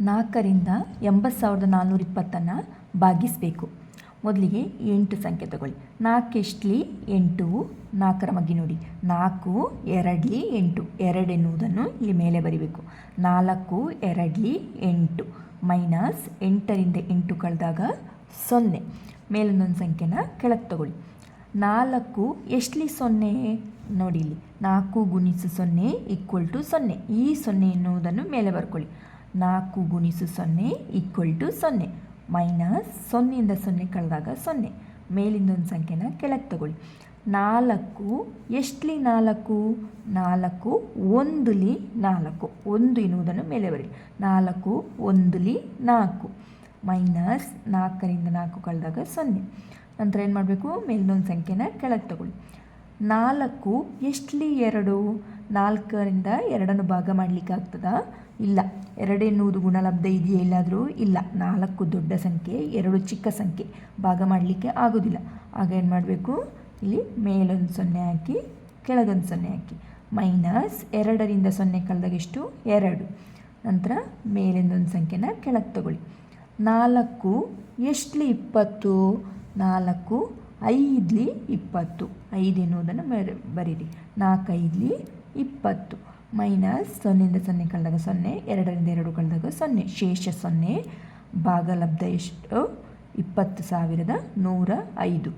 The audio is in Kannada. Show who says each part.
Speaker 1: 4ರಿಂದ 80,420 ಭಾಗಿಸಬೇಕು. ಮೊದಲಿಗೆ 8 ಸಂಖ್ಯೆ ತಗೊಳ್ಳಿ. 4 ಎಷ್ಟಲಿ 8, 4ರ ಮಗ್ಗಿ ನೋಡಿ 4 2ಲಿ 8, 2 ಎನ್ನುವುದನ್ನು ಇಲ್ಲಿ ಮೇಲೆ ಬರಿಬೇಕು. 4 2ಲಿ 8 ಮೈನಸ್ 8ರಿಂದ 8 ಕಳೆದಾಗ 0. ಮೇಲೊಂದೊಂದು ಸಂಖ್ಯೆನ ಕೆಳಗೆ ತಗೊಳ್ಳಿ. 4 ಎಷ್ಟಲಿ 0 ನೋಡಿ ಇಲ್ಲಿ 4 ಗುಣಿಸು 0 ಈಕ್ವಲ್ ಟು 0. ಈ 0 ಎನ್ನುವುದನ್ನು ಮೇಲೆ ಬರ್ಕೊಳ್ಳಿ. 4 ಗುಣಿಸು 0 ಈಕ್ವಲ್ ಟು 0 ಮೈನಸ್ 0ಯಿಂದ 0 ಕಳೆದಾಗ 0. ಮೇಲಿಂದ ಒಂದು ಸಂಖ್ಯೆನ ಕೆಳಗೆ ತಗೊಳ್ಳಿ. 4 ಎಷ್ಟಲಿ 4 1ಲಿ 4, 1 ಎನ್ನುವುದನ್ನು ಮೇಲೆ ಬರಿ. 4 1ಲಿ 4 ಮೈನಸ್ 4ರಿಂದ 4 ಕಳೆದಾಗ 0. ನಂತರ ಏನು ಮಾಡಬೇಕು, ಮೇಲಿನೊಂದು ಸಂಖ್ಯೆನ ಕೆಳಗೆ ತಗೊಳ್ಳಿ. 4 ಎಷ್ಟಲಿ 2, 4ರಿಂದ 2 ಭಾಗ ಮಾಡಲಿಕ್ಕೆ ಆಗ್ತದಾ? ಇಲ್ಲ. 2 ಎನ್ನುವುದು ಗುಣಲಬ್ಧ ಇದೆಯೇ ಎಲ್ಲಾದರೂ? ಇಲ್ಲ. 4 ದೊಡ್ಡ ಸಂಖ್ಯೆ, 2 ಚಿಕ್ಕ ಸಂಖ್ಯೆ, ಭಾಗ ಮಾಡಲಿಕ್ಕೆ ಆಗೋದಿಲ್ಲ. ಆಗ ಏನು ಮಾಡಬೇಕು, ಇಲ್ಲಿ ಮೇಲೊಂದು 0 ಹಾಕಿ ಕೆಳಗೊಂದು 0 ಹಾಕಿ ಮೈನಸ್ 2ರಿಂದ 0 ಕಳೆದಾಗ ಎಷ್ಟು? 2. ನಂತರ ಮೇಲಿಂದೊಂದು ಸಂಖ್ಯೆನ ಕೆಳಗೆ ತಗೊಳ್ಳಿ. 4 ಎಷ್ಟಲಿ 20, 4 5ಲಿ 20, 5 ಎನ್ನುವುದನ್ನು ಬರೀರಿ. 4 5ಲಿ 20 ಮೈನಸ್ 0ರಿಂದ 0 ಕಳೆದಾಗ 0, 2ರಿಂದ 2 ಕಳೆದಾಗ 0, ಶೇಷ 0. ಭಾಗಲಬ್ಧ ಎಷ್ಟು? 20,105.